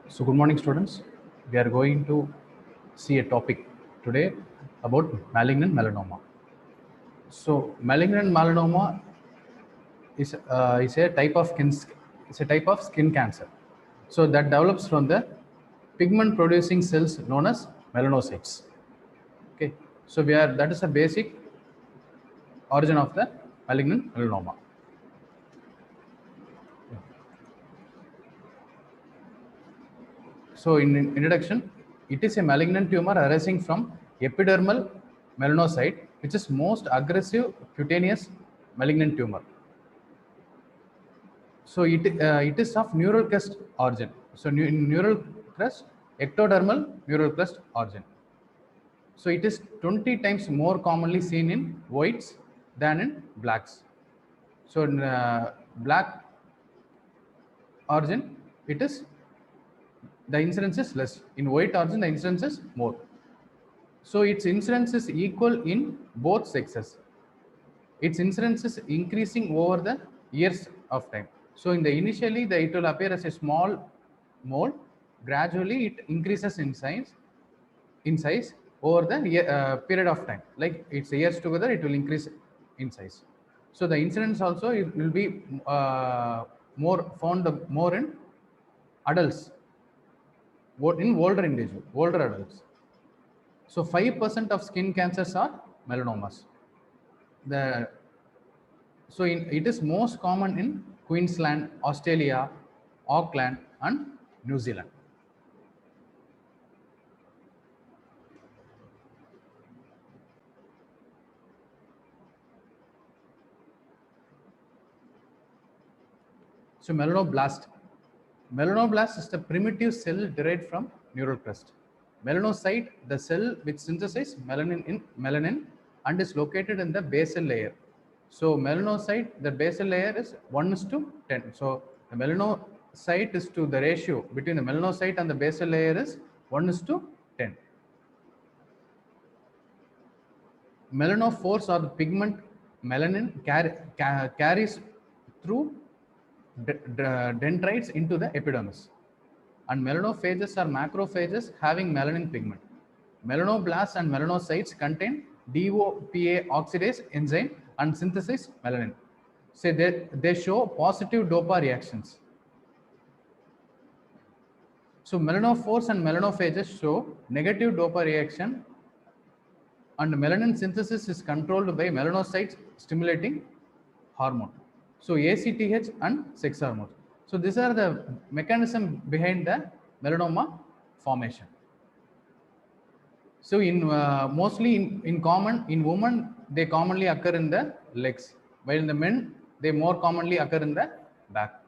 So, good morning, students. We are going to see a topic today about malignant melanoma. So, malignant melanoma is a type of skin cancer. So that develops from the pigment producing cells known as melanocytes. Okay. So that is a basic origin of the malignant melanoma. So, in introduction, it is a malignant tumor arising from epidermal melanocyte, which is most aggressive cutaneous malignant tumor. So, it is of neural crest origin. So, in neural crest, ectodermal neural crest origin. So, it is 20 times more commonly seen in whites than in blacks. So, in black origin, the incidence is less. In white origin, the incidence is more. So its incidence is equal in both sexes. Its incidence is increasing over the years of time. So initially it will appear as a small mole. Gradually it increases in size over the period of time. Like its years together, it will increase in size. So the incidence also it will be more found more in adults, in older adults. So 5% of skin cancers are melanomas. The it is most common in Queensland, Australia, Auckland, and New Zealand. So melanoblast. Melanoblast is the primitive cell derived from neural crest. Melanocyte, the cell which synthesizes melanin and is located in the basal layer. So melanocyte, the basal layer is 1:10. So the melanocyte is to the ratio between the melanocyte and the basal layer is 1:10. Melanophores or the pigment melanin carries through dendrites into the epidermis. And melanophages are macrophages having melanin pigment. Melanoblasts and melanocytes contain DOPA oxidase enzyme and synthesize melanin. So they show positive DOPA reactions. So melanophores and melanophages show negative DOPA reaction, and melanin synthesis is controlled by melanocytes stimulating hormone. So ACTH and sex hormones. So these are the mechanism behind the melanoma formation. So mostly in women they commonly occur in the legs, while in the men they more commonly occur in the back.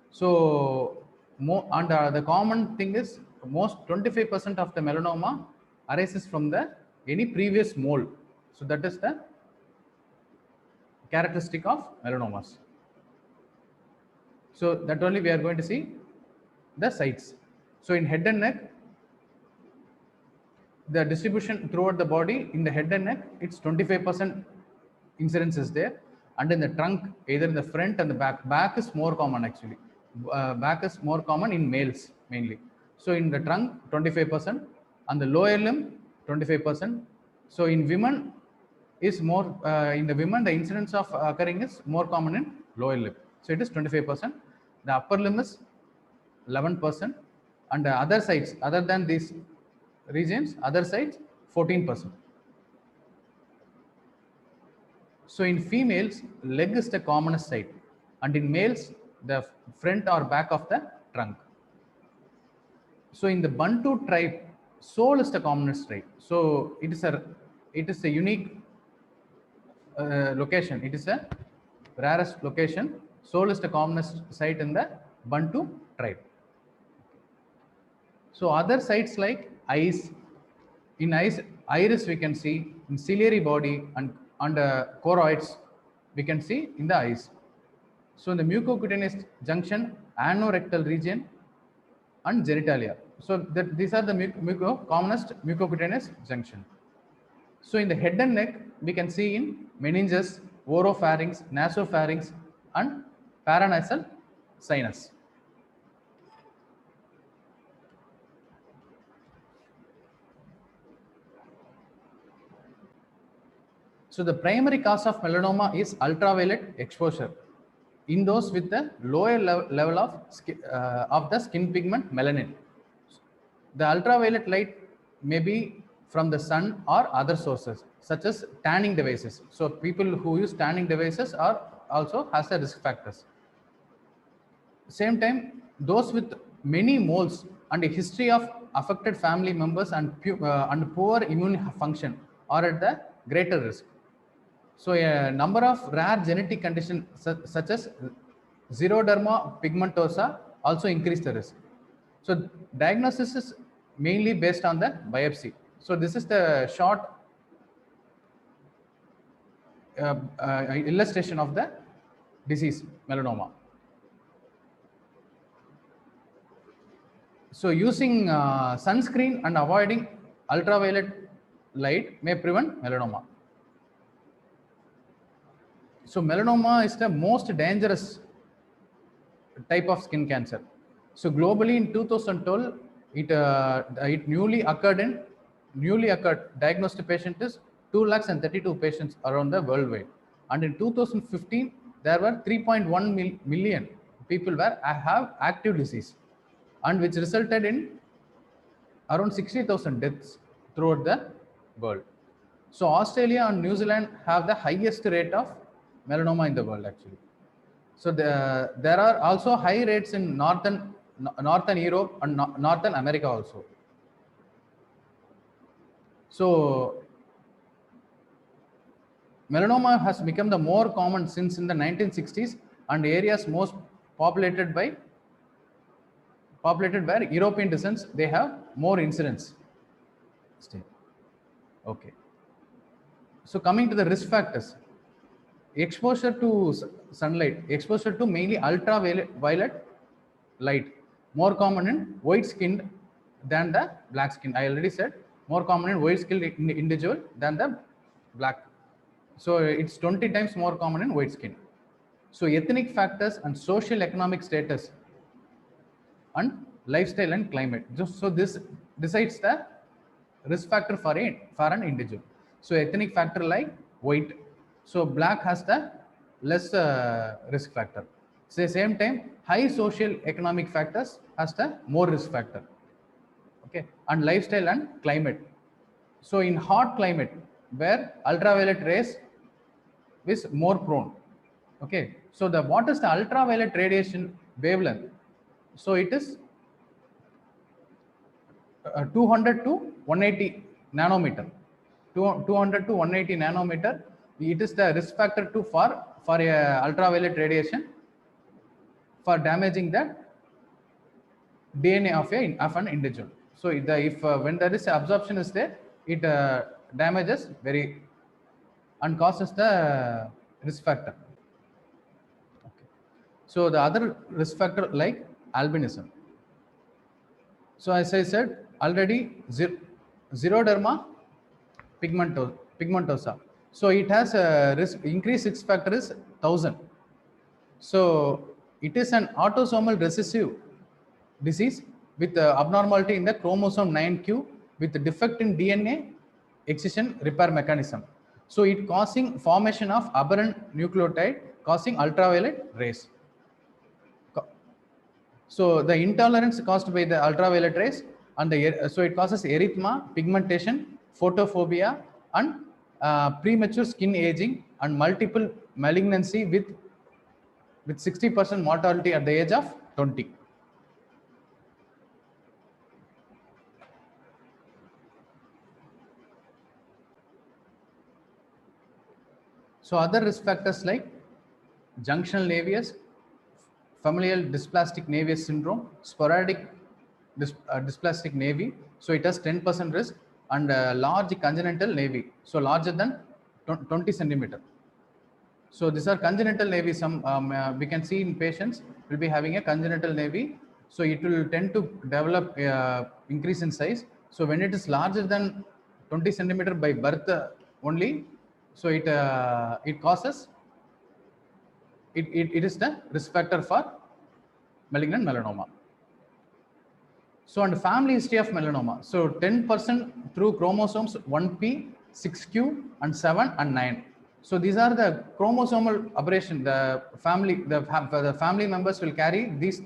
So the common thing is most 25% of the melanoma arises from the any previous mole. So that is the characteristic of melanomas. So that only we are going to see the sites. So in head and neck, the distribution throughout the body, in the head and neck, it's 25% incidence is there, and in the trunk, either in the front and the back is more common actually. Back is more common in males mainly. So in the trunk, 25%, and the lower limb, 25%. So in women is more in the women, the incidence of occurring is more common in lower limb. So it is 25%. The upper limb is 11%, and the other sides other than these regions, other sides 14%. So in females, leg is the commonest site, and in males, the front or back of the trunk. So in the Bantu tribe, sole is the commonest site. So it is a unique location. It is a rarest location. Sole is the commonest site in the Bantu tribe. So other sites like eyes, in eyes, iris we can see, in ciliary body and choroids we can see in the eyes. So in the mucocutaneous junction, anorectal region and genitalia. So these are the commonest mucocutaneous junction. So in the head and neck, we can see in meninges, oropharynx, nasopharynx, and paranasal sinus. So the primary cause of melanoma is ultraviolet exposure in those with the lower level of the skin pigment melanin. The ultraviolet light may be from the sun or other sources such as tanning devices. So people who use tanning devices are also has a risk factors. Same time, those with many moles and a history of affected family members and poor immune function are at the greater risk. So a number of rare genetic conditions such as xeroderma pigmentosa also increase the risk. So diagnosis is mainly based on the biopsy. So this is the short illustration of the disease melanoma. So using sunscreen and avoiding ultraviolet light may prevent melanoma. So melanoma is the most dangerous type of skin cancer. So globally in 2012, it newly occurred diagnosed patient is 232 patients around the worldwide, and in 2015 there were 3.1 million people were have active disease, and which resulted in around 60,000 deaths throughout the world. So Australia and New Zealand have the highest rate of melanoma in the world actually. So there are also high rates in Northern Europe and Northern America also. So melanoma has become the more common since in the 1960s, and areas most populated where European descent, they have more incidence. Okay. So coming to the risk factors, exposure to sunlight, exposure to mainly ultraviolet light, more common in white skinned than the black skin. I already said more common in white skinned individual than the black. So it's 20 times more common in white skin. So ethnic factors and social economic status and lifestyle and climate. So this decides the risk factor for an individual. So ethnic factor like white. So black has the less risk factor. So same time, high social economic factors has the more risk factor. Okay, and lifestyle and climate. So in hot climate where ultraviolet rays is more prone. Okay, so what is the ultraviolet radiation wavelength? So it is 200 to 180 nanometer. 200 to 180 nanometer. It is the risk factor for ultraviolet radiation for damaging the DNA of an individual. So if when there is absorption is there, it damages very and causes the risk factor. Okay. So the other risk factor like albinism. So as I said already, xeroderma pigmentosa. So it has a increased risk factor is 1000. So it is an autosomal recessive disease with abnormality in the chromosome 9q with defect in DNA excision repair mechanism. So it causing formation of aberrant nucleotide causing ultraviolet rays. So the intolerance caused by the ultraviolet rays and so it causes erythema, pigmentation, photophobia, and premature skin aging and multiple malignancy with 60% mortality at the age of 20. So other risk factors like junctional nevus, familial dysplastic nevus syndrome, sporadic dysplastic nevi. So it has 10% risk, and large congenital nevi. So larger than 20 centimeter. So these are congenital nevi. Some we can see in patients will be having a congenital nevi. So it will tend to develop increase in size. So when it is larger than 20 centimeter by birth only, so it causes it is the risk factor for malignant melanoma. So and family history of melanoma. So 10% through chromosomes 1p 6q, and 7 and 9. So these are the chromosomal aberration. The family members will carry these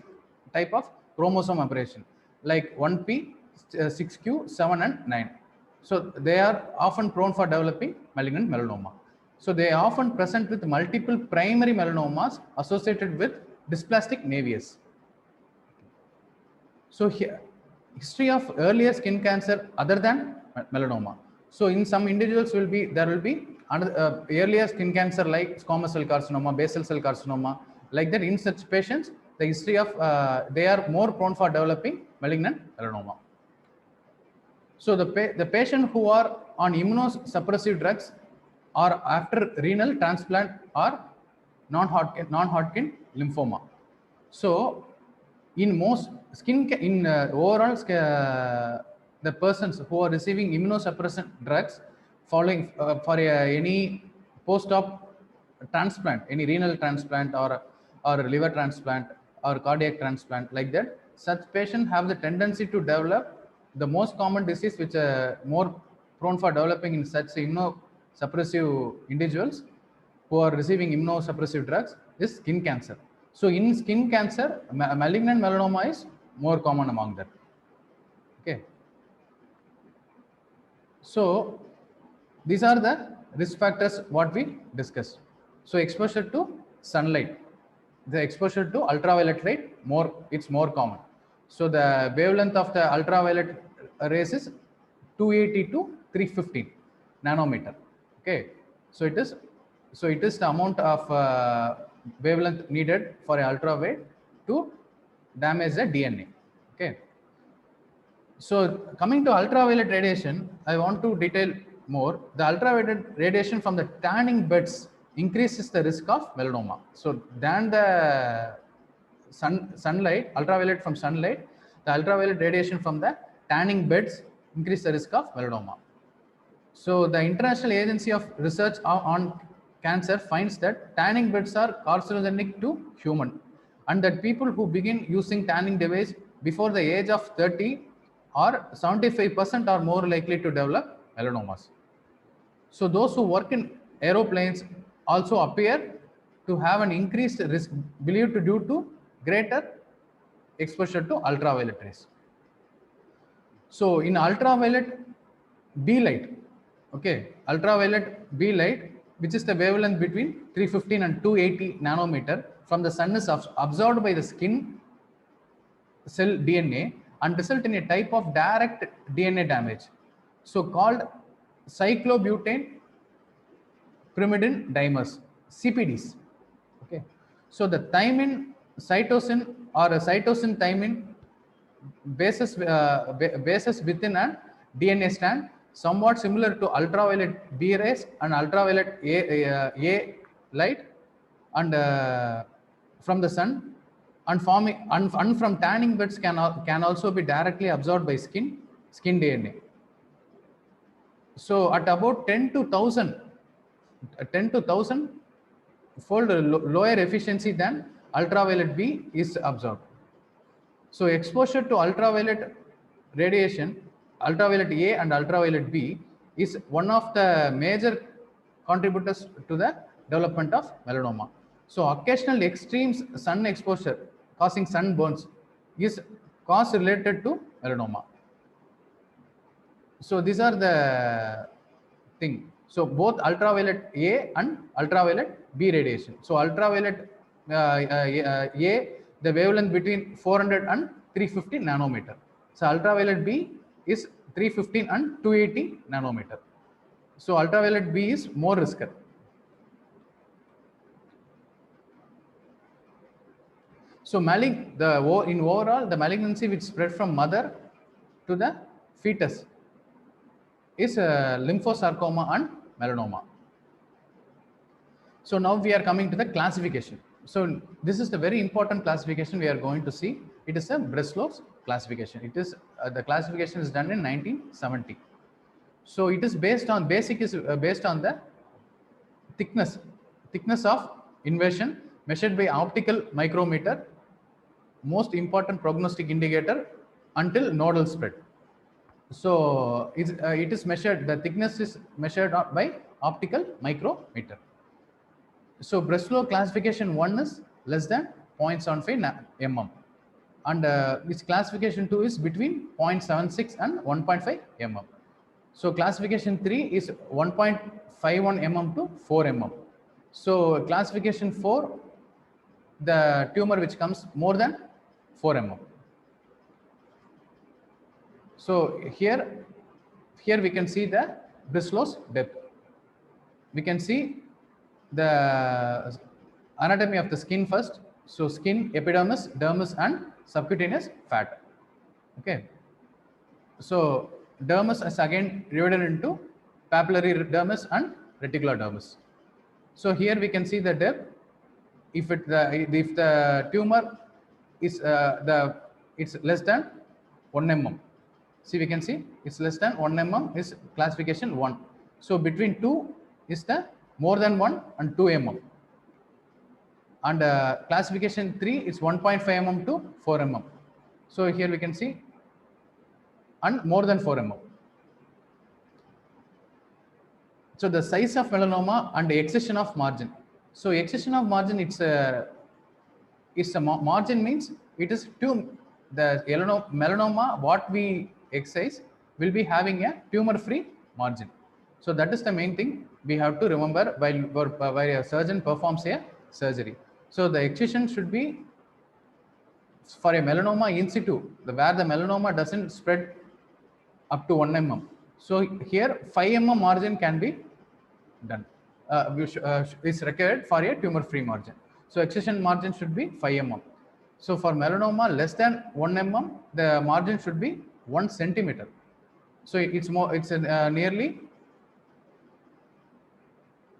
type of chromosome aberration, like 1p, 6q, 7 and 9. So they are often prone for developing malignant melanoma. So they are often present with multiple primary melanomas associated with dysplastic navius. So here, history of earlier skin cancer other than melanoma. So in some individuals there will be another, earlier skin cancer like squamous cell carcinoma, basal cell carcinoma, like that. In such patients, the history of they are more prone for developing malignant melanoma. So the patient who are on immunosuppressive drugs or after renal transplant or non-Hodgkin lymphoma. So in most overall the persons who are receiving immunosuppressant drugs following for any post-op transplant, any renal transplant or liver transplant or cardiac transplant, like that, such patients have the tendency to develop the most common disease which are more prone for developing in such immunosuppressive individuals who are receiving immunosuppressive drugs is skin cancer. So in skin cancer, malignant melanoma is more common among them. Okay. So these are the risk factors what we discussed. So exposure to sunlight, the exposure to ultraviolet light, it's more common. So the wavelength of the ultraviolet rays is 280 to 315 nanometer. Okay, so it is the amount of wavelength needed for a ultraviolet to damage the DNA. Okay. So coming to ultraviolet radiation, I want to detail more. The ultraviolet radiation from the tanning beds increases the risk of melanoma. So than the sunlight, ultraviolet from sunlight, the ultraviolet radiation from the tanning beds increase the risk of melanoma. So the International Agency of Research on Cancer finds that tanning beds are carcinogenic to human, and that people who begin using tanning device before the age of 30 are 75% are more likely to develop melanomas. So those who work in aeroplanes also appear to have an increased risk believed to due to greater exposure to ultraviolet rays. So in ultraviolet B light, okay, ultraviolet B light, which is the wavelength between 315 and 280 nanometer from the sun, is absorbed by the skin cell DNA and result in a type of direct DNA damage, so called cyclobutane pyrimidine dimers, CPDs. Okay, so the thymine cytosine or a cytosine thymine bases within a DNA strand, somewhat similar to ultraviolet B rays and ultraviolet A light, and from the sun, and from tanning beds can also be directly absorbed by skin DNA. So at about 10 to 1000 fold lower efficiency than ultraviolet B is absorbed. So exposure to ultraviolet radiation, ultraviolet A and ultraviolet B, is one of the major contributors to the development of melanoma. So occasional extreme sun exposure causing sunburns is cause related to melanoma. So these are the thing. So both ultraviolet A and ultraviolet B radiation. So ultraviolet A, the wavelength between 400 and 350 nanometer. So ultraviolet B is 315 and 280 nanometer. So ultraviolet B is more riskier. So in overall, the malignancy which spread from mother to the fetus is lymphosarcoma and melanoma. So now we are coming to the classification. So this is the very important classification we are going to see. It is a Breslow's classification. It is the classification is done in 1970. So it is based on based on the thickness of invasion measured by optical micrometer, most important prognostic indicator until nodal spread. So it is measured, the thickness is measured by optical micrometer. So Breslow classification 1 is less than 0.75 mm, and which classification 2 is between 0.76 and 1.5 mm. So classification 3 is 1.51 mm to 4 mm. So classification 4, the tumor which comes more than 4 mm. So here we can see the Breslow's depth. We can see the anatomy of the skin first. So skin, epidermis, dermis, and subcutaneous fat. Okay. So dermis is again divided into papillary dermis and reticular dermis. So here we can see the depth. If the tumor is it's less than 1 mm. See, we can see it's less than 1 mm is classification 1. So between 2 is the more than 1 and 2 mm. And classification 3 is 1.5 mm to 4 mm. So here we can see and more than 4 mm. So the size of melanoma and the excision of margin. So excision of margin, it's a margin means it is the melanoma what we excise will be having a tumor free margin. So that is the main thing we have to remember while a surgeon performs a surgery. So the excision should be for a melanoma in situ, where the melanoma doesn't spread up to 1 mm. So here 5 mm margin can be done. Is required for a tumor free margin. So excision margin should be 5 mm. So for melanoma less than 1 mm, the margin should be 1 centimeter. So it's nearly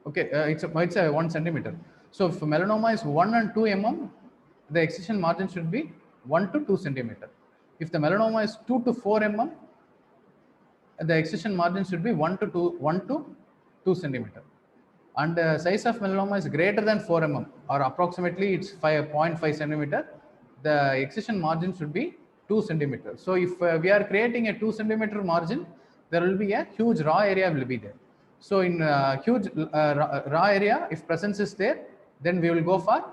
okay. It's a 1 centimeter. So if melanoma is 1 and 2 mm, the excision margin should be 1 to 2 centimeter. If the melanoma is 2 to 4 mm, the excision margin should be 1 to 2 centimeter. And the size of melanoma is greater than 4 mm or approximately it's 5.5 centimeter, the excision margin should be 2 centimeter. So if we are creating a 2 centimeter margin, there will be a huge raw area will be there. So in huge raw area, if presence is there, then we will go for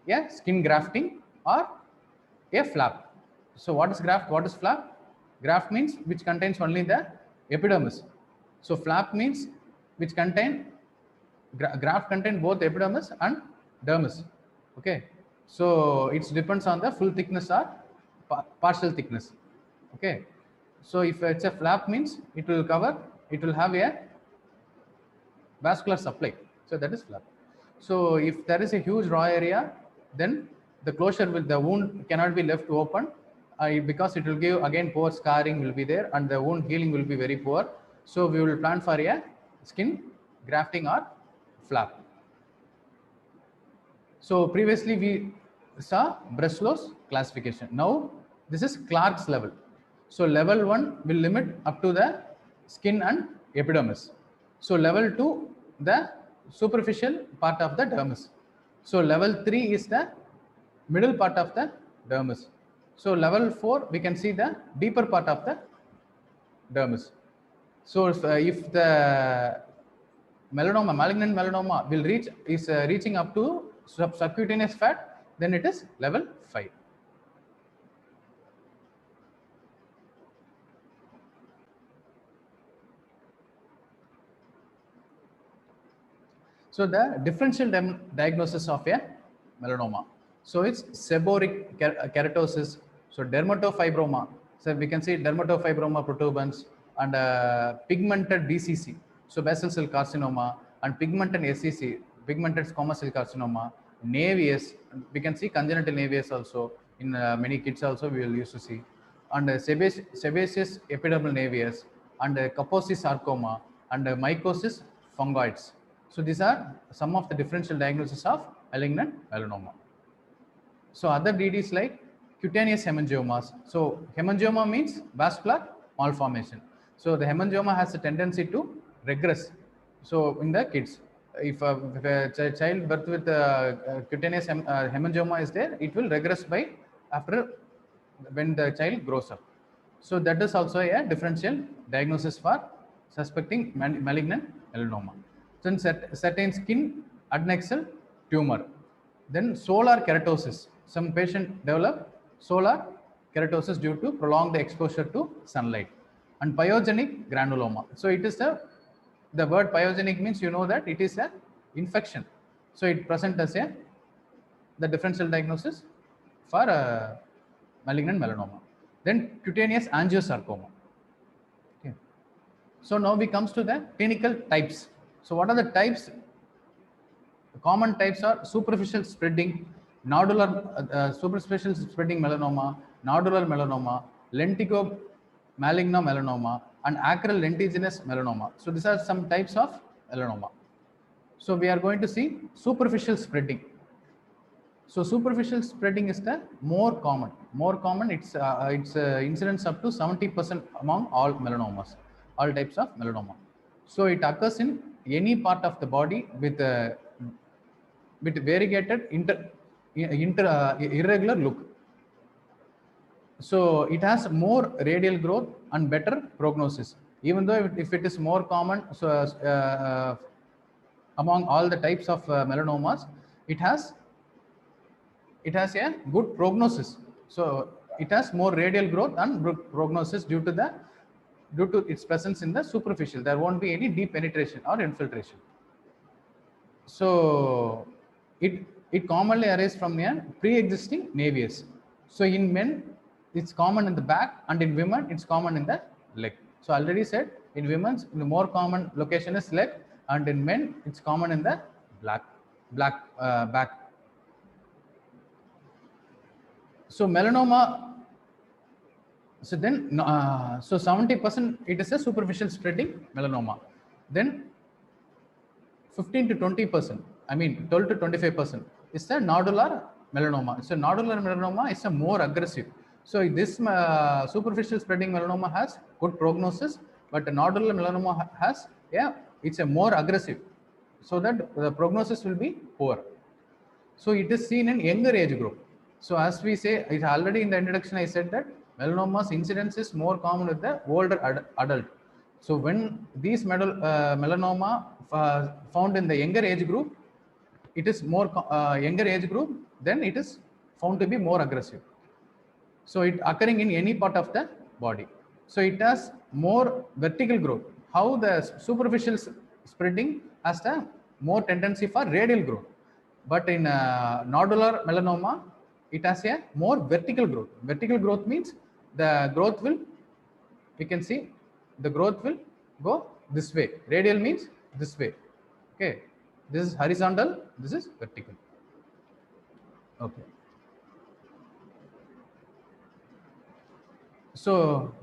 a skin grafting or a flap. So what is graft? What is flap? Graft means which contains only the epidermis. So flap means which contain graft contain both epidermis and dermis. Okay, so it depends on the full thickness or partial thickness. Okay, so if it's a flap means it will have a vascular supply. So that is flap. So if there is a huge raw area, then the wound cannot be left open because it will give again poor scarring will be there and the wound healing will be very poor. So we will plan for a skin grafting or flap. So previously we saw Breslow's classification. Now this is Clark's level. So level 1 will limit up to the skin and epidermis. So level 2 the superficial part of the dermis. So level 3 is the middle part of the dermis. So level 4 we can see the deeper part of the dermis. So if the malignant melanoma will reaching up to subcutaneous fat, then it is level 5. So the differential diagnosis of a melanoma. So it's seborrheic keratosis, so dermatofibroma. So we can see dermatofibroma protuberans and pigmented BCC. So basal cell carcinoma and pigmented SCC, pigmented squamous cell carcinoma, navius. We can see congenital navius also in many kids also we will used to see, and sebaceous epidermal navius and Kaposi sarcoma and mycosis fungoides. So these are some of the differential diagnosis of malignant melanoma. So other DDs like cutaneous hemangiomas. So hemangioma means vascular malformation. So the hemangioma has a tendency to regress. So in the kids, if a child birth with cutaneous hemangioma is there, it will regress by after when the child grows up. So that is also a differential diagnosis for suspecting malignant melanoma. Then certain skin adnexal tumor. Then solar keratosis. Some patient develop solar keratosis due to prolonged exposure to sunlight. And pyogenic granuloma. So it is the word pyogenic means you know that it is a infection. So it presents as a the differential diagnosis for malignant melanoma. Then cutaneous angiosarcoma. Okay. So now we comes to the clinical types. So what are the types? The common types are superficial spreading, nodular superficial spreading melanoma, nodular melanoma, lentigo maligna melanoma, and acral lentiginous melanoma. So these are some types of melanoma. So we are going to see superficial spreading. So superficial spreading is the more common. More common, its incidence up to 70% among all melanomas, all types of melanoma. So it occurs in any part of the body with variegated irregular look. So it has more radial growth and better prognosis. Even though if it is more common, so among all the types of melanomas, it has a good prognosis. So it has more radial growth and prognosis due to its presence in the superficial. There won't be any deep penetration or infiltration. So it commonly arises from a pre-existing navius. So in men, it's common in the back, and in women, it's common in the leg. So already said, in women, the more common location is leg, and in men, it's common in the back. So melanoma. So then, so 70% it is a superficial spreading melanoma. Then 15 to 20%, I mean 12 to 25% is the nodular melanoma. So nodular melanoma is a more aggressive. So this superficial spreading melanoma has good prognosis, but the nodular melanoma has, it's a more aggressive. So that the prognosis will be poor. So it is seen in younger age group. So as we say, it already in the introduction I said that melanoma's incidence is more common with the older adult. So when these melanoma found in the younger age group, it is more younger age group, then it is found to be more aggressive. So it occurring in any part of the body. So it has more vertical growth. How the superficial spreading has the more tendency for radial growth. But in nodular melanoma, it has a more vertical growth. Vertical growth means the growth will, we can see, the growth will go this way. Radial means this way. Okay, this is horizontal, this is vertical. Okay. So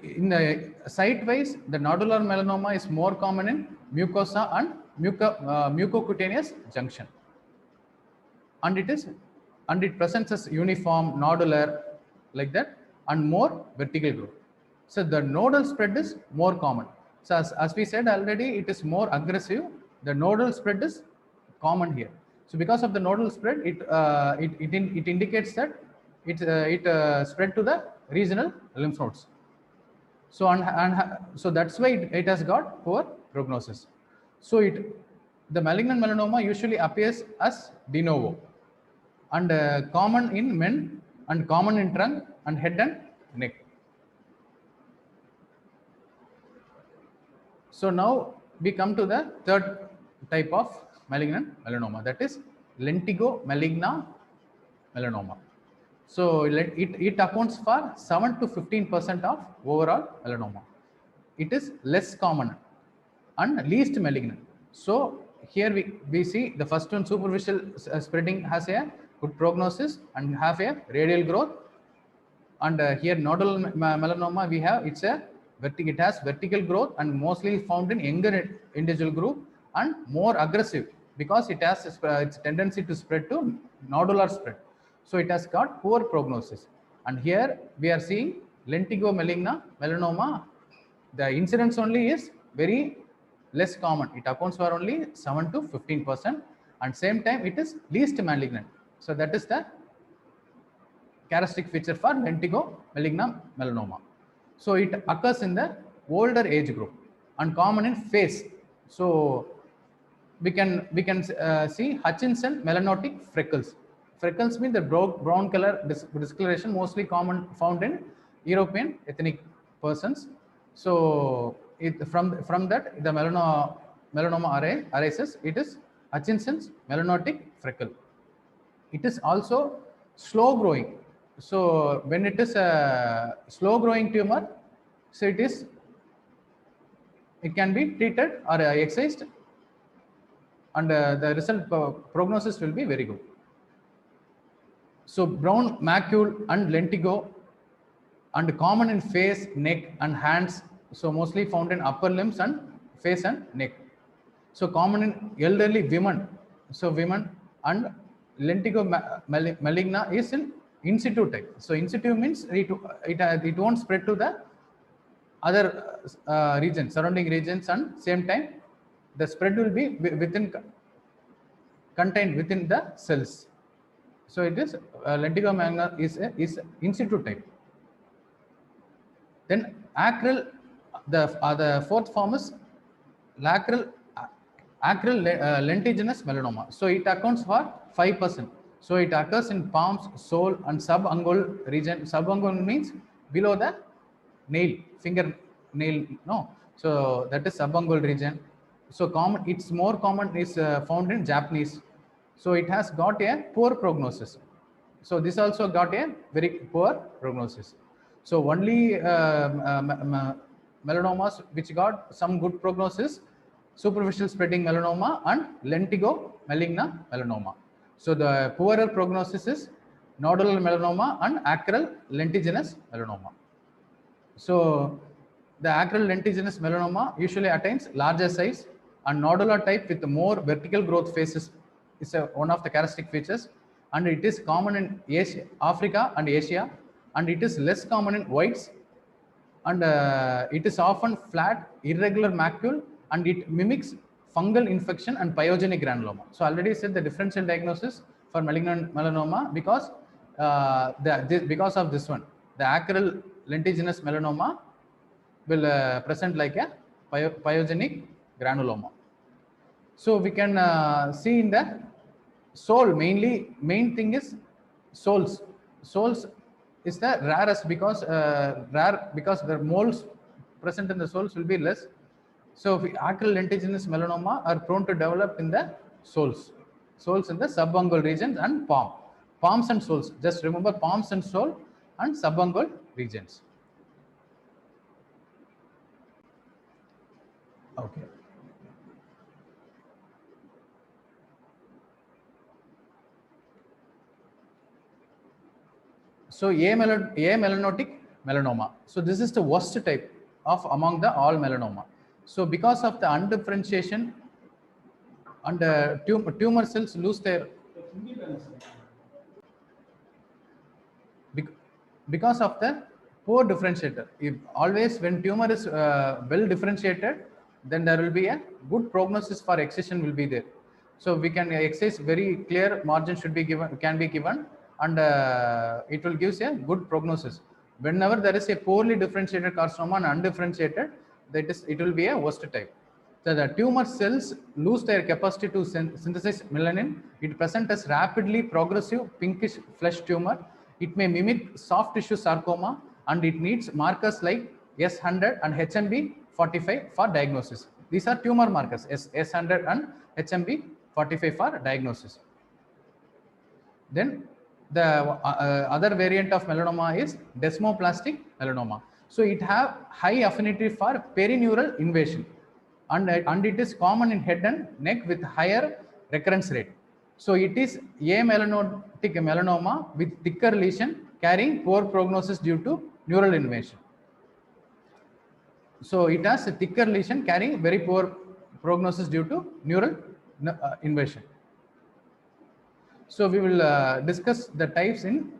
in the site-wise, the nodular melanoma is more common in mucosa and mucocutaneous junction, and it presents as uniform nodular like that and more vertical growth. So the nodal spread is more common. So as we said already, it is more aggressive. The nodal spread is common here. So because of the nodal spread, it indicates that it spread to the regional lymph nodes. So so that's why it has got poor prognosis. So the malignant melanoma usually appears as de novo, and common in men, and common in trunk and head and neck. So now we come to the third type of malignant melanoma, that is lentigo maligna melanoma. So it accounts for 7 to 15% of overall melanoma. It is less common and least malignant. So here we see the first one, superficial spreading, has a good prognosis and have a radial growth. And here nodular melanoma, we have, it has vertical growth and mostly found in younger individual group and more aggressive because it has its tendency to spread to nodular spread. So it has got poor prognosis. And here we are seeing lentigo maligna melanoma. The incidence only is very less common. It accounts for only 7 to 15%, and same time it is least malignant. So that is the characteristic feature for lentigo maligna melanoma. So it occurs in the older age group and common in face. So we can see Hutchinson melanotic freckles. Freckles mean the brown color discoloration, mostly common found in European ethnic persons. So from that the melanoma arises. It is Hutchinson's melanotic freckle. It is also slow growing. So when it is a slow growing tumor, so it can be treated or excised, and the result prognosis will be very good. So brown macule and lentigo, and common in face, neck and hands. So mostly found in upper limbs and face and neck. So common in elderly women. So women, and lentigo maligna is in situ type. So in situ means it won't spread to the other regions, surrounding regions, and same time the spread will be within contained within the cells. So it is lentigo maligna is in situ type. Then acral, the fourth form is acral lentiginous melanoma. So it accounts for 5%. So it occurs in palms, sole, and subungual region. Subungual means below the nail, finger nail. No, so that is subungual region. So common, it's more common is found in Japanese. So it has got a poor prognosis. So this also got a very poor prognosis. So only melanomas which got some good prognosis: superficial spreading melanoma and lentigo maligna melanoma. So the poorer prognosis is nodular melanoma and acral lentiginous melanoma. So the acral lentiginous melanoma usually attains larger size, and nodular type with more vertical growth phases is one of the characteristic features, and it is common in Asia, Africa and Asia, and it is less common in whites, and it is often flat, irregular macule, and it mimics fungal infection and pyogenic granuloma. So already said the differential diagnosis for malignant melanoma because because of this one, the acral lentiginous melanoma will present like a pyogenic granuloma. So we can see in the sole, main thing is soles. Soles is the rarest because rare because the moles present in the soles will be less. So acral lentiginous melanoma are prone to develop in the soles in the subungual regions and palms and soles. Just remember palms and sole and subungual regions. Okay. So melanotic melanoma. So this is the worst type of among the all melanoma. So because of the undifferentiation and tumor cells lose their because of the poor differentiator. If always when tumor is well differentiated, then there will be a good prognosis for excision will be there. So we can excise very clear margin can be given, and it will give a good prognosis. Whenever there is a poorly differentiated carcinoma and undifferentiated, it will be a worst type. So the tumor cells lose their capacity to synthesize melanin. It presents as rapidly progressive pinkish flesh tumor. It may mimic soft tissue sarcoma, and it needs markers like S100 and HMB45 for diagnosis. These are tumor markers, S100 and HMB45 for diagnosis. Then the other variant of melanoma is desmoplastic melanoma. So it have high affinity for perineural invasion, and it is common in head and neck with higher recurrence rate. So it is amelanotic melanoma with thicker lesion carrying poor prognosis due to neural invasion. So it has a thicker lesion carrying very poor prognosis due to neural invasion. So we will discuss the types in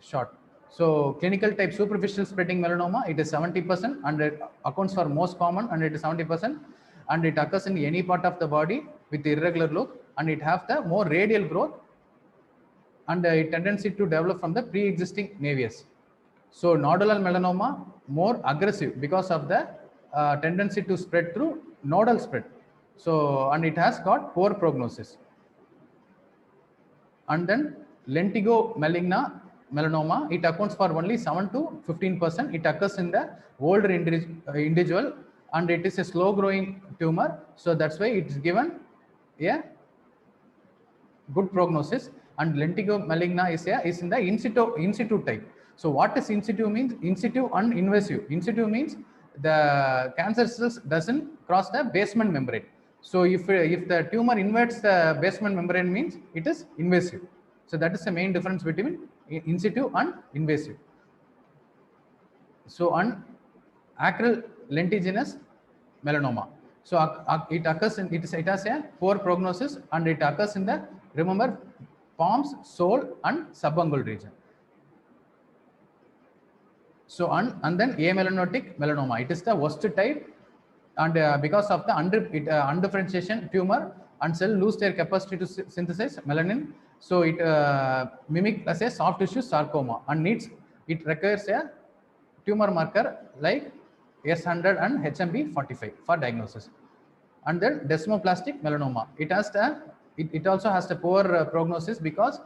short. So clinical type superficial spreading melanoma, it is 70%, and it accounts for most common, and it is 70%, and it occurs in any part of the body with irregular look, and it have the more radial growth, and a tendency to develop from the pre-existing navius. So nodular melanoma more aggressive because of the tendency to spread through nodal spread. So, and it has got poor prognosis. And then lentigo maligna melanoma, it accounts for only 7 to 15%. It occurs in the older individual, and it is a slow growing tumor. So that's why it's given a good prognosis. And lentigo maligna is in the in situ type. So what is in situ means? In situ and invasive. In situ means the cancer cells doesn't cross the basement membrane. So if the tumor invades the basement membrane means it is invasive. So that is the main difference between in situ and invasive. So on acral lentiginous melanoma. So it occurs in it has a poor prognosis, and it occurs in the, remember, palms, sole and subungual region. So and then amelanotic melanoma, it is the worst type, and because of the undifferentiation tumor, and cell lose their capacity to synthesize melanin. So it mimic as a soft tissue sarcoma, and it requires a tumor marker like S100 and HMB45 for diagnosis. And then desmoplastic melanoma, it also has the poor prognosis because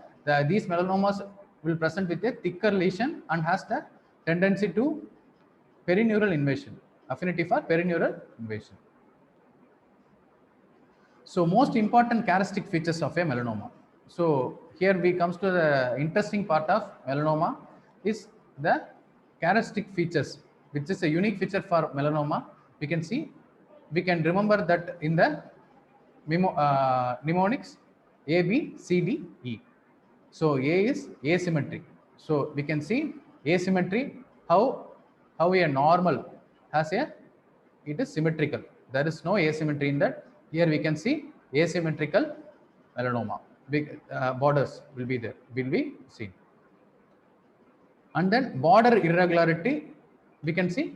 these melanomas will present with a thicker lesion and has the tendency to perineural invasion, affinity for perineural invasion. So most important characteristic features of a melanoma. So here we comes to the interesting part of melanoma is the characteristic features, which is a unique feature for melanoma. We can remember that in the mnemonics A, B, C, D, E. So A is asymmetry. So we can see asymmetry, how a normal has it is symmetrical. There is no asymmetry in that. Here we can see asymmetrical melanoma. Big borders will be seen. And then border irregularity, we can see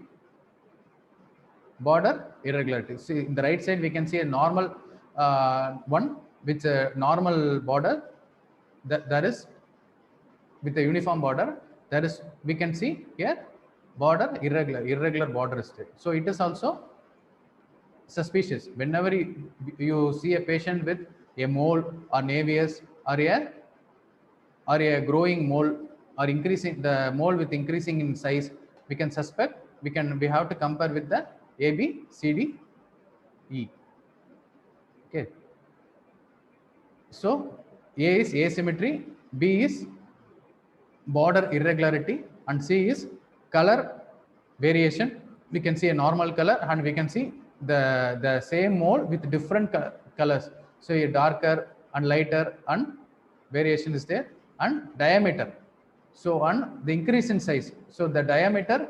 border irregularity. See in the right side we can see a normal one with a normal border. That is with a uniform border. That is, we can see here border irregular border is there. So it is also suspicious. Whenever you see a patient with a mole or navius or a growing mole, or increasing the mole with increasing in size, we can suspect, we have to compare with the A, B, C, D, E. Okay. So A is asymmetry, B is border irregularity, and C is color variation. We can see a normal color, and we can see the same mole with different colors. So a darker and lighter, and variation is there, and diameter. So and the increase in size. So the diameter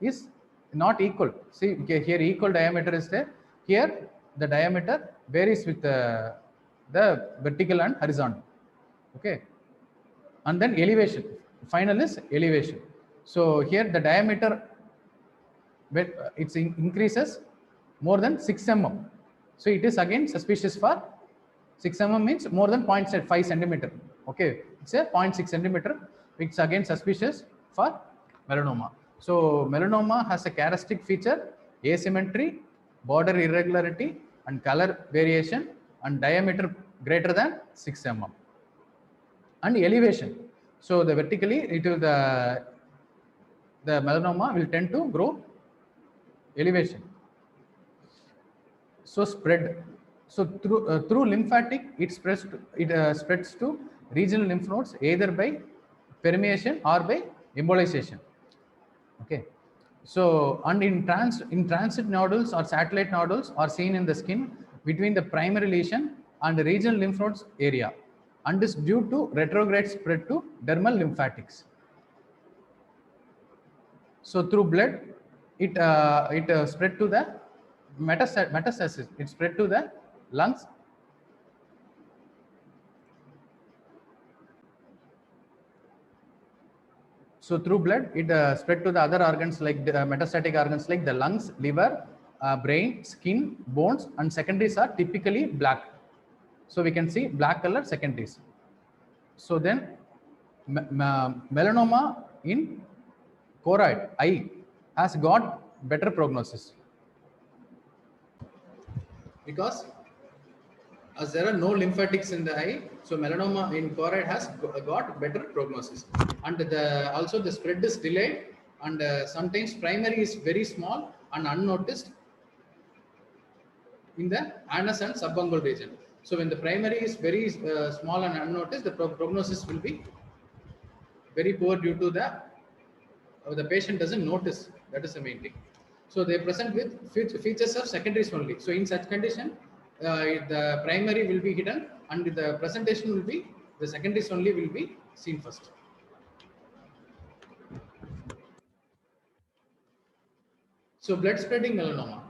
is not equal. See here equal diameter is there. Here the diameter varies with the vertical and horizontal. Okay. And then elevation. Final is elevation. So here the diameter, when it increases more than 6 mm. So it is again suspicious for 6 mm means more than 0.5 centimeter. Okay, it's a 0.6 centimeter. It's again suspicious for melanoma. So melanoma has a characteristic feature: asymmetry, border irregularity, and color variation, and diameter greater than 6 mm. And elevation. So the vertically it will the melanoma will tend to grow elevation. So spread. So through lymphatic, it spreads to regional lymph nodes either by permeation or by embolization. Okay. So and in transit nodules or satellite nodules are seen in the skin between the primary lesion and the regional lymph nodes area, and is due to retrograde spread to dermal lymphatics. So through blood, it spread to the metastasis. It spread to the lungs. So through blood, it spread to the other organs like the metastatic organs like the lungs, liver, brain, skin, bones, and secondaries are typically black. So we can see black color secondaries. So then melanoma in choroid, eye, has got better prognosis because as there are no lymphatics in the eye, so melanoma in choroid has got better prognosis. And also the spread is delayed, and sometimes primary is very small and unnoticed in the anus and subungual region. So when the primary is very small and unnoticed, the prognosis will be very poor due to the patient doesn't notice. That is the main thing. So they present with features of secondaries only. So in such condition, the primary will be hidden and the presentation will be the secondaries only will be seen first. So blood spreading melanoma.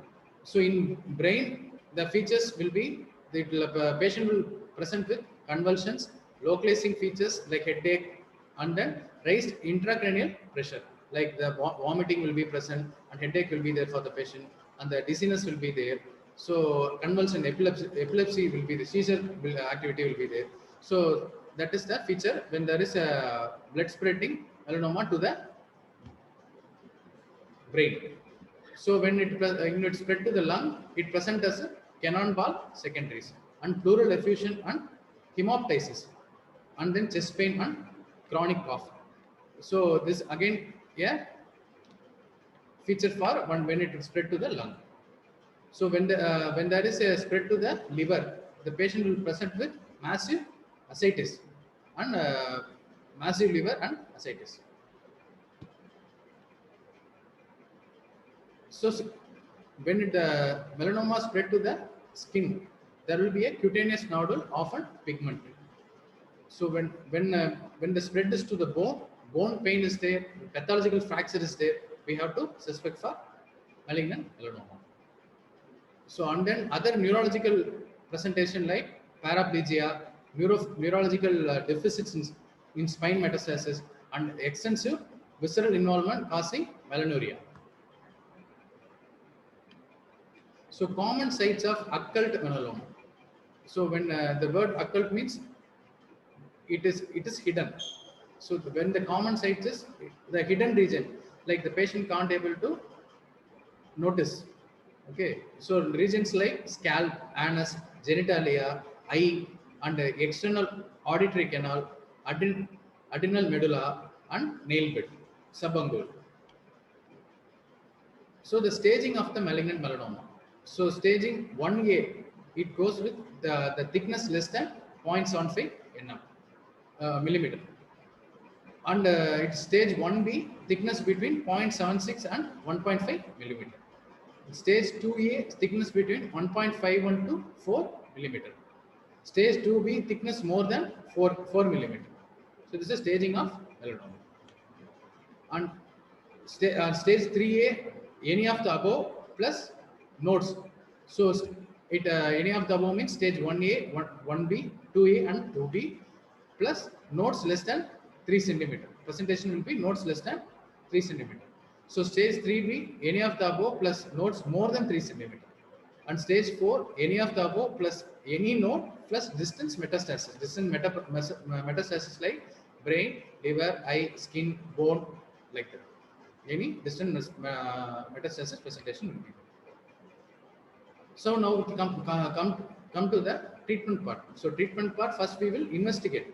So in brain, the features will be the patient will present with convulsions, localizing features like headache, and then raised intracranial pressure. Like the vomiting will be present, and headache will be there for the patient, and the dizziness will be there. So convulsion, epilepsy will be the seizure activity will be there. So that is the feature when there is a blood spreading melanoma to the brain. So when it spread to the lung, it presents as a cannon ball secondaries and pleural effusion and hemoptysis, and then chest pain and chronic cough. So this again, yeah, feature for when it spread to the lung. So when there is a spread to the liver, the patient will present with massive ascites and massive liver and ascites. So when the melanoma spread to the skin, there will be a cutaneous nodule, often pigmented. So when the spread is to the bone pain is there, pathological fracture is there, we have to suspect for malignant melanoma. So and then other neurological presentation like paraplegia, neurological deficits in spine metastasis, and extensive visceral involvement causing melanuria. So common sites of occult melanoma. So when the word occult means it is hidden. So when the common site is the hidden region, like the patient can't able to notice. Okay, so regions like scalp, anus, genitalia, eye, and external auditory canal, adrenal medulla, and nail bed, subungual. So the staging of the malignant melanoma. So staging 1A, it goes with the thickness less than 0.75 nm, millimeter. And it's stage 1B, thickness between 0.76 and 1.5 millimeter. Stage 2A, thickness between 1.51 to 4 millimeter. Stage 2B, thickness more than 4 millimeter. So this is staging of melanoma. And stage 3A, any of the above plus nodes. So any of the above means stage 1A, 1B, 2A and 2B plus nodes less than 3 centimeter. Presentation will be nodes less than 3 centimeter. So stage 3B, any of the above plus nodes more than 3 centimeter. And stage 4, any of the above plus any node plus distance metastasis. Distant metastasis like brain, liver, eye, skin, bone, like that. Any distant metastasis presentation will be. So now we come to the treatment part. So treatment part, first we will investigate.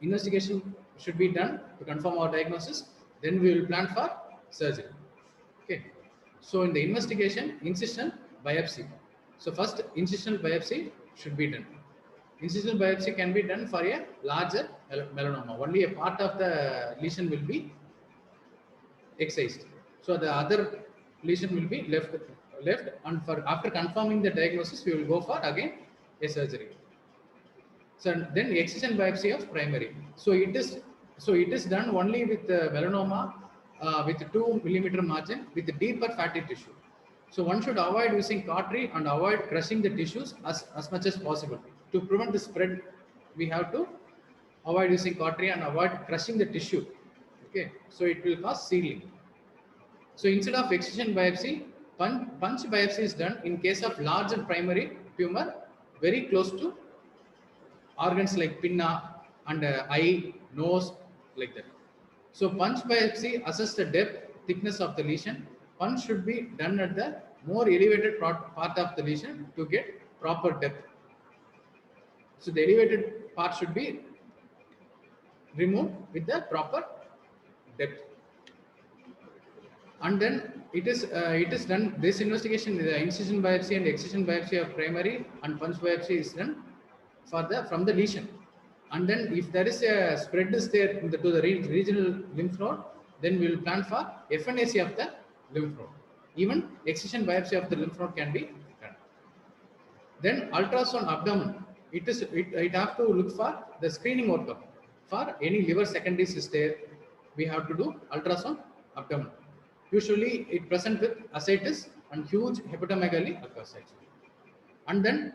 Investigation should be done to confirm our diagnosis. Then we will plan for surgery. Okay. So in the investigation, incision biopsy. So first incisional biopsy should be done. Incisional biopsy can be done for a larger melanoma. Only a part of the lesion will be excised. So the other lesion will be left, and for after confirming the diagnosis, we will go for again a surgery. So then excision biopsy of primary. So it is done only with melanoma with 2 millimeter margin with deeper fatty tissue. So one should avoid using cautery and avoid crushing the tissues as much as possible. To prevent the spread, we have to avoid using cautery and avoid crushing the tissue. Okay, so it will cause sealing. So instead of excision biopsy, punch biopsy is done in case of larger primary tumor very close to organs like pinna and eye, nose, like that. So punch biopsy assess the depth, thickness of the lesion. Punch should be done at the more elevated part of the lesion to get proper depth. So the elevated part should be removed with the proper depth. And then it is done. This investigation, the incision biopsy and excision biopsy of primary and punch biopsy is done for the from the lesion. And then if there is a spread is there in to the regional lymph node, then we will plan for FNAC of the lymph node. Even excision biopsy of the lymph node can be done. Then ultrasound abdomen. It have to look for the screening workup for any liver secondaries is there. We have to do ultrasound abdomen. Usually it present with ascites and huge hepatomegaly occurs actually. And then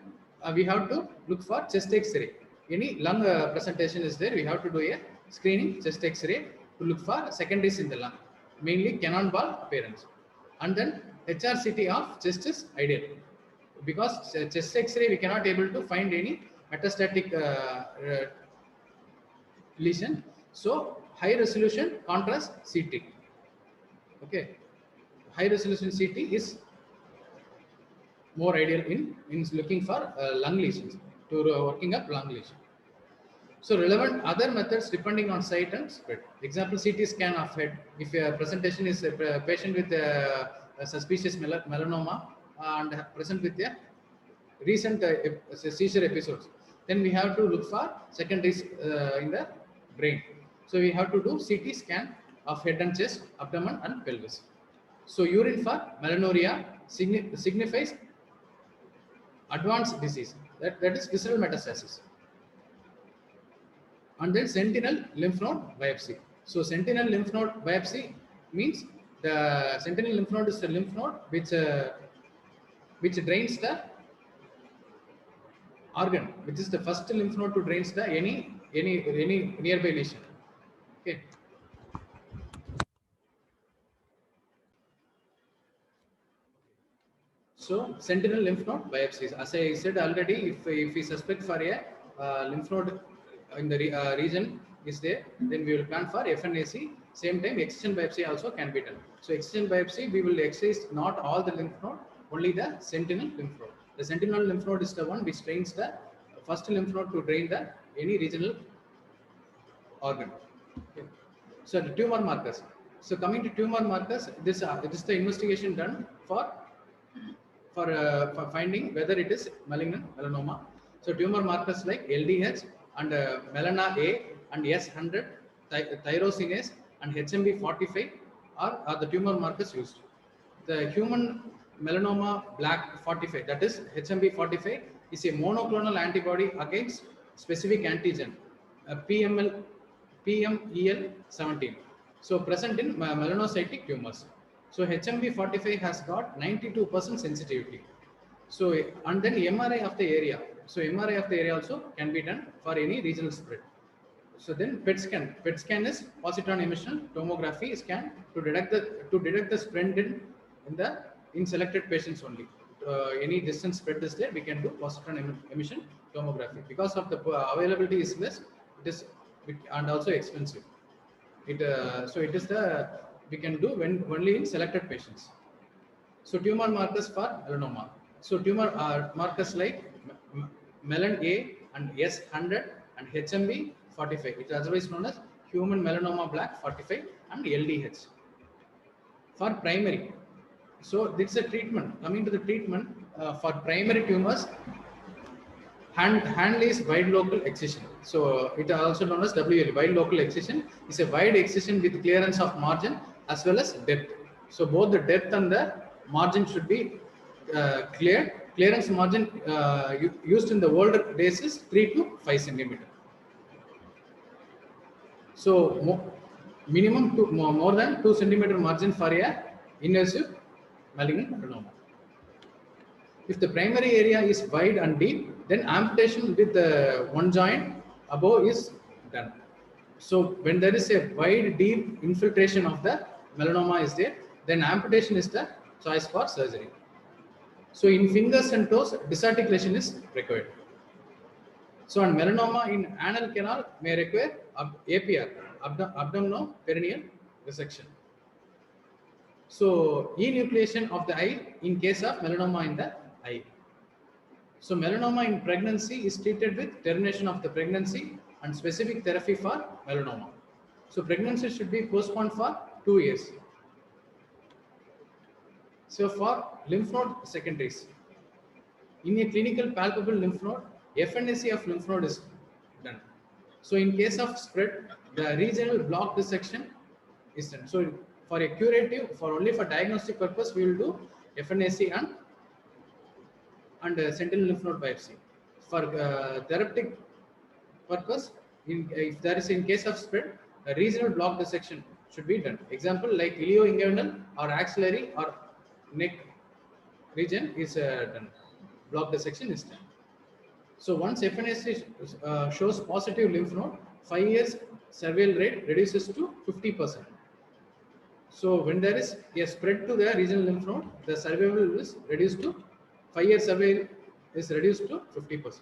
we have to look for chest X-ray. Any lung presentation is there, we have to do a screening chest X-ray to look for secondaries in the lung, mainly cannonball appearance. And then HRCT of chest is ideal because chest X-ray we cannot able to find any metastatic lesion. So high resolution contrast CT. Okay, high resolution CT is more ideal in looking for lung lesions to working up lung lesion. So relevant other methods depending on site and spread. Example, CT scan of head. If a presentation is a patient with a suspicious melanoma and present with a recent seizure episodes, then we have to look for secondaries in the brain. So we have to do CT scan of head and chest, abdomen and pelvis. So urine for melanoria signifies advanced disease, that is visceral metastasis. And then sentinel lymph node biopsy. So sentinel lymph node biopsy means the sentinel lymph node is the lymph node which drains the organ, which is the first lymph node to drains the any nearby lesion. Okay. So sentinel lymph node biopsies. As I said already, if we suspect for a lymph node in the region is there, then we will plan for FNAC. Same time, excision biopsy also can be done. So excision biopsy, we will excise not all the lymph node, only the sentinel lymph node. The sentinel lymph node is the one which drains the first lymph node to drain the any regional organ. Okay. So the tumor markers. So coming to tumor markers, this is the investigation done for finding whether it is malignant melanoma. So tumor markers like LDH and melana A and S100, tyrosinase and HMB45 are the tumor markers used. The human melanoma black 45, that is HMB45, is a monoclonal antibody against specific antigen PMEL17. So present in melanocytic tumors. So HMB45 has got 92% sensitivity. So and then MRI of the area. So MRI of the area also can be done for any regional spread. So then PET scan. PET scan is positron emission tomography scan to detect the spread in selected patients only. Any distance spread is there, we can do positron emission tomography. Because of the availability is less, it is and also expensive. So it is the we can do when only in selected patients. So tumor markers for melanoma. So tumor markers like melan A and S100 and HMB45. It is otherwise known as human melanoma black 45 and LDH. For primary, so this is a treatment. Coming to the treatment for primary tumors, Hanley's wide local excision. So it is also known as WL. Wide local excision is a wide excision with clearance of margin as well as depth. So both the depth and the margin should be cleared. Clearance margin used in the older days is 3 to 5 centimeter. So minimum more than 2 centimeter margin for a invasive malignant melanoma. If the primary area is wide and deep, then amputation with one joint above is done. So when there is a wide, deep infiltration of the melanoma is there, then amputation is the choice for surgery. So in fingers and toes, disarticulation is required. So on melanoma in anal canal may require APR, abdominoperineal resection. So enucleation of the eye in case of melanoma in the eye. So melanoma in pregnancy is treated with termination of the pregnancy and specific therapy for melanoma. So pregnancy should be postponed for 2 years. So for lymph node secondaries, in a clinical palpable lymph node, FNAC of lymph node is done. So in case of spread, the regional block dissection is done. So for a curative, for only for diagnostic purpose, we will do FNAC and sentinel lymph node biopsy. For therapeutic purpose, if there is in case of spread, a regional block dissection should be done. Example like ilioinguinal or axillary or neck region is done. Block dissection is done. So once FNAC shows positive lymph node, 5 years survival rate reduces to 50%. So when there is a spread to the regional lymph node, the survival is reduced to 5-year survival is reduced to 50%.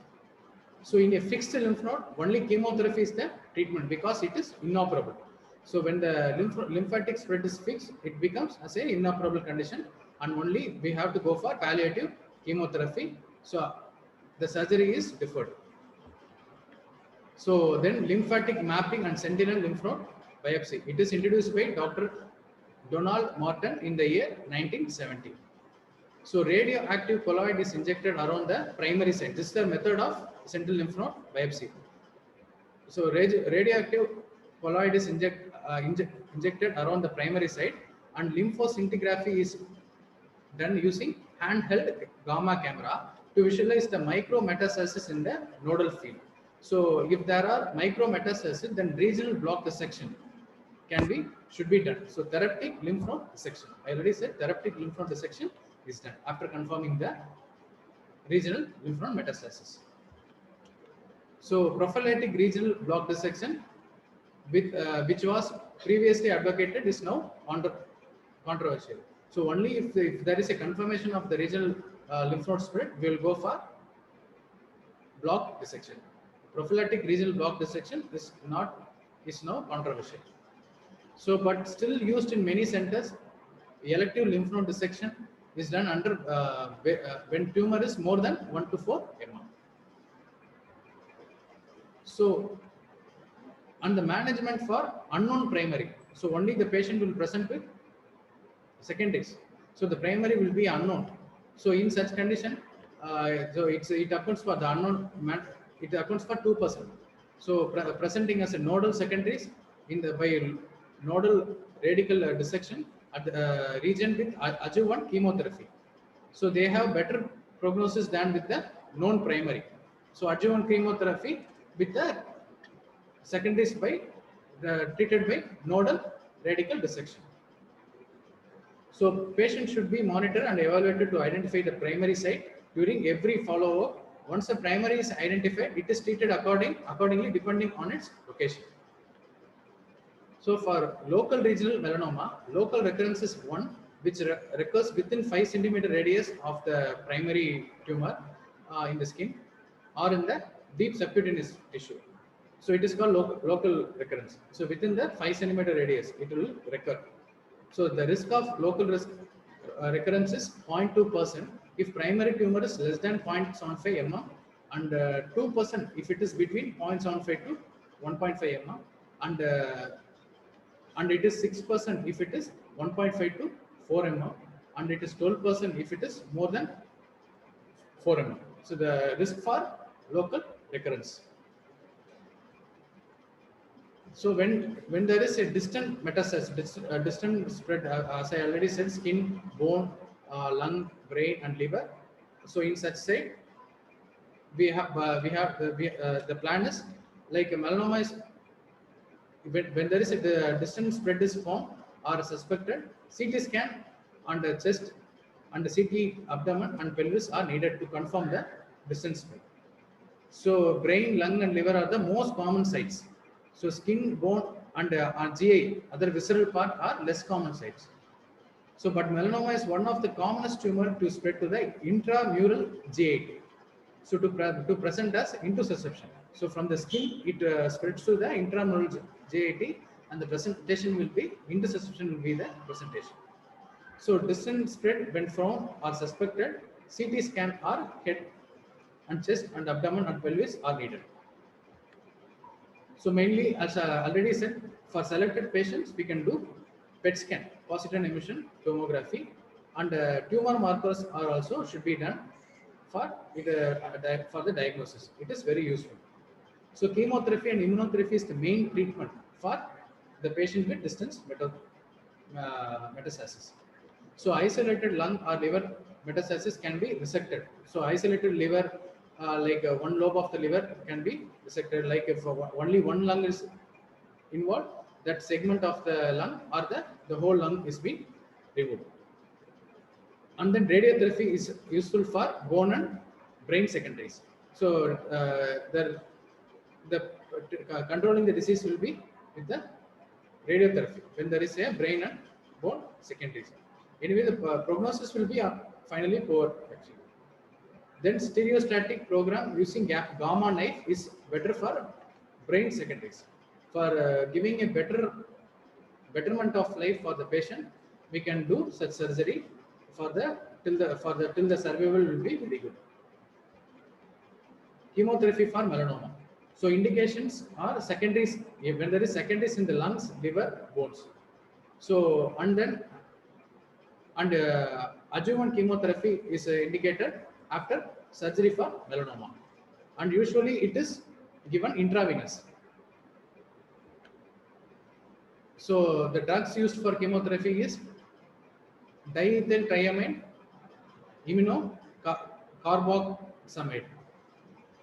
So in a fixed lymph node, only chemotherapy is the treatment because it is inoperable. So when the lymphatic spread is fixed, it becomes as an inoperable condition, and only we have to go for palliative chemotherapy. So the surgery is deferred. So then lymphatic mapping and sentinel lymph node biopsy. It is introduced by Dr. Donald Morton in the year 1970. So radioactive colloid is injected around the primary site. This is the method of sentinel lymph node biopsy. So radioactive colloid is injected around the primary site, and lymphoscintigraphy is done using handheld gamma camera to visualize the micrometastasis in the nodal field. So if there are micrometastasis, then regional block dissection should be done. So therapeutic lymph node dissection. I already said therapeutic lymph node dissection is done after confirming the regional lymph node metastasis. So prophylactic regional block dissection, with which was previously advocated, is now controversial. So only if there is a confirmation of the regional lymph node spread, we will go for block dissection. Prophylactic regional block dissection is now controversial. So, but still used in many centers, elective lymph node dissection is done under when tumor is more than 1 to 4 mm. So, and the management for unknown primary. So only the patient will present with secondaries. So the primary will be unknown. So in such condition, so it accounts for the unknown. It accounts for 2%. So presenting as a nodal secondaries by nodal radical dissection at the region with adjuvant chemotherapy. So they have better prognosis than with the known primary. So adjuvant chemotherapy with the secondaries treated by nodal radical dissection. So patient should be monitored and evaluated to identify the primary site during every follow-up. Once the primary is identified, it is treated accordingly depending on its location. So for local regional melanoma, local recurrence is one which recurs within 5 centimeter radius of the primary tumor in the skin or in the deep subcutaneous tissue. So it is called local recurrence. So within the 5 centimeter radius, it will recur. So the risk of local recurrence is 0.2% if primary tumor is less than 0.75 mm, and 2% if it is between 0.75 to 1.5 mm, and it is 6% if it is 1.5 to 4 mm, and it is 12% if it is more than 4 mm. So the risk for local recurrence. So when there is a distant metastasis, distant spread, as I already said, skin, bone, lung, brain, and liver. So in such state, we have the plan is like a melanoma is when there is a distant spread is formed or suspected, CT scan on the chest and the CT abdomen and pelvis are needed to confirm the distant spread. So brain, lung, and liver are the most common sites. So skin, bone, and GI, other visceral part, are less common sites. So, but melanoma is one of the commonest tumor to spread to the intramural GI. So to present as intussusception. So from the skin, it spreads to the intramural JIT, and the presentation will be intersusception will be the presentation. So distant spread when found or suspected, CT scan or head and chest and abdomen and pelvis are needed. So mainly, as I already said, for selected patients, we can do PET scan, positron emission tomography, and tumor markers are also should be done for for the diagnosis. It is very useful. So chemotherapy and immunotherapy is the main treatment for the patient with distance metastasis. So isolated lung or liver metastasis can be resected. So isolated liver, one lobe of the liver can be resected. Like if only one lung is involved, that segment of the lung or the whole lung is being removed. And then radiotherapy is useful for bone and brain secondaries. So the controlling the disease will be with the radiotherapy when there is a brain and bone secondaries. Anyway, the prognosis will be finally poor actually. Then stereostatic program using gamma knife is better for brain secondaries. For giving a betterment of life for the patient, we can do such surgery for the till the survival will be very good. Chemotherapy for melanoma. So indications are secondaries when there is secondaries in the lungs, liver, bones. So adjuvant chemotherapy is indicated after surgery for melanoma, and usually it is given intravenous. So the drugs used for chemotherapy is diethyltriamine immunocarboxamide.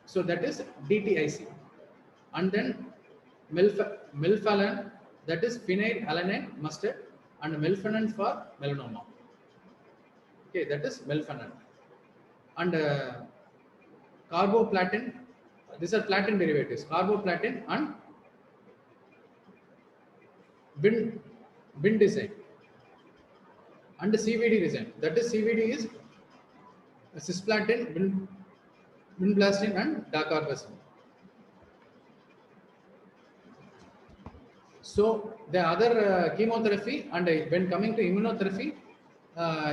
So that is DTIC, and then melphalan, that is phenylalanine mustard, and melphalan for melanoma. Okay, that is melphalan, and carboplatin. These are platin derivatives: carboplatin and bin design, and the CVD design. That is CVD is cisplatin, vinblastine, and dacarbazine. So the other chemotherapy, and when coming to immunotherapy,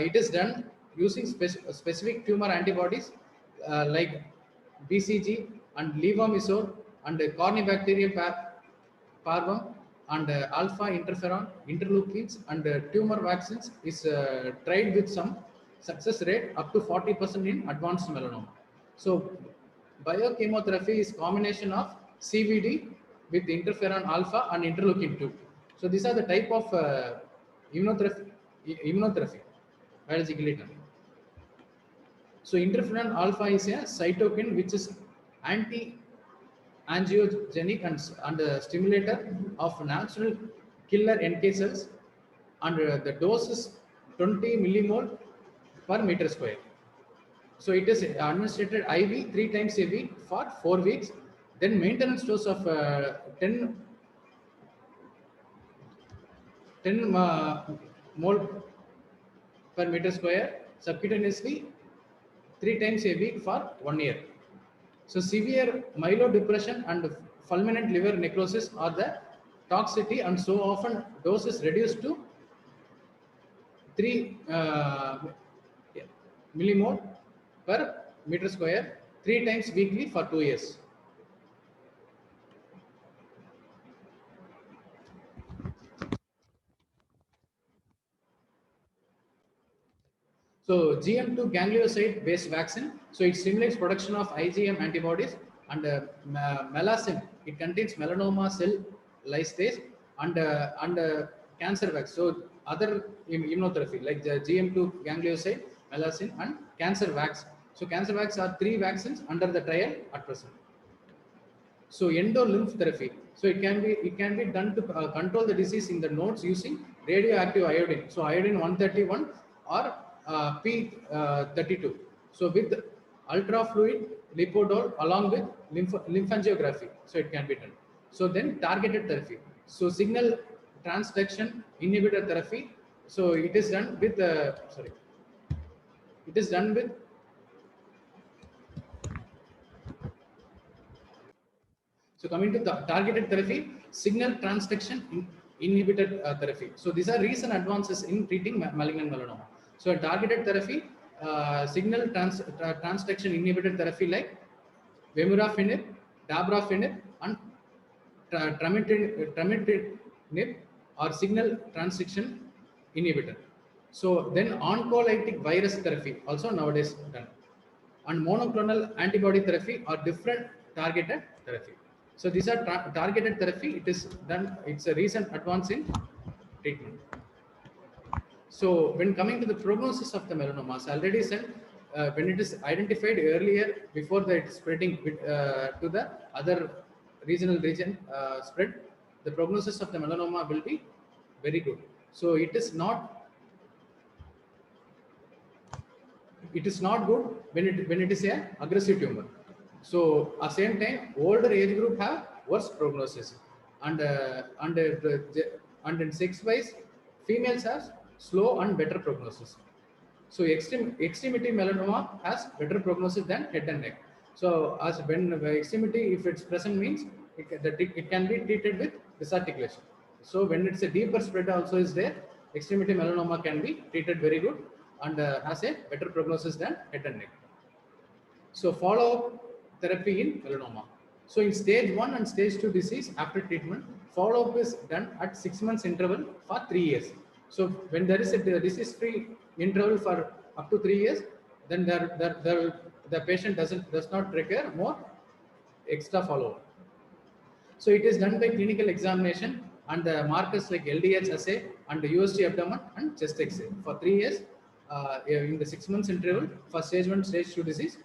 it is done using specific tumor antibodies like BCG and levamisole and cornybacterial parvum and alpha interferon, interleukins, and tumor vaccines is tried with some success rate up to 40% in advanced melanoma. So biochemotherapy is combination of CVD with interferon alpha and interleukin 2. So these are the type of immunotherapy, biologically done. So interferon alpha is a cytokine which is anti-angiogenic and stimulator of natural killer NK cells, and the dose is 20 millimole per meter square. So it is administered IV 3 times a week for 4 weeks. Then maintenance dose of 10 mole per meter square subcutaneously 3 times a week for 1 year. So severe myelodepression and fulminant liver necrosis are the toxicity, and so often dose is reduced to 3 millimole per meter square 3 times weekly for 2 years. So GM2 ganglioside based vaccine, so it stimulates production of IgM antibodies, and melasine, it contains melanoma cell lysate and cancer vaccine. So other immunotherapy like the GM2 ganglioside, melasine, and cancer vax. So cancer vax are 3 vaccines under the trial at present. So endolymph therapy. So it can be done to control the disease in the nodes using radioactive iodine. So iodine 131 or P32. So with ultrafluid lipodol along with lymphangiography. So it can be done. So then targeted therapy. So signal transduction inhibitor therapy. So it is done with it is done with So coming to the targeted therapy, signal transduction inhibited therapy. So these are recent advances in treating malignant melanoma. So a targeted therapy, signal transduction inhibited therapy like vemurafenib, dabrafenib, and trametinib are signal transduction inhibitor. So then oncolytic virus therapy also nowadays done, and monoclonal antibody therapy are different targeted therapy. So these are targeted therapy. It is done. It's a recent advance in treatment. So when coming to the prognosis of the melanoma, as I already said, when it is identified earlier before that it's spreading to the other regional region spread, the prognosis of the melanoma will be very good. So it is not good when it is a aggressive tumor. So at same time, older age group have worse prognosis, and in sex wise, females have slow and better prognosis. So extremity melanoma has better prognosis than head and neck. So as when the extremity, if it's present, means it can be treated with disarticulation. So when it's a deeper spread also is there, extremity melanoma can be treated very good and has a better prognosis than head and neck. So follow-up therapy in melanoma. So in stage 1 and stage 2 disease, after treatment, follow-up is done at 6 months interval for 3 years. So when there is a disease-free interval for up to 3 years, then the patient does not require more extra follow-up. So it is done by clinical examination and the markers like LDH assay and the USG abdomen and chest X-ray for 3 years. In the 6 months interval for stage 1, stage 2 disease,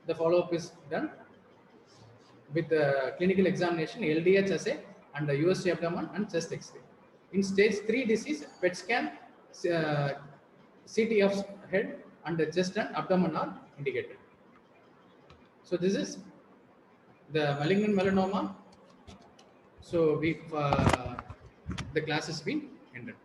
the follow-up is done with the clinical examination, LDH assay, and the USG abdomen and chest X-ray. In stage 3 disease, PET scan, CT of head, and the chest and abdomen are indicated. So this is the malignant melanoma. So the class has been ended.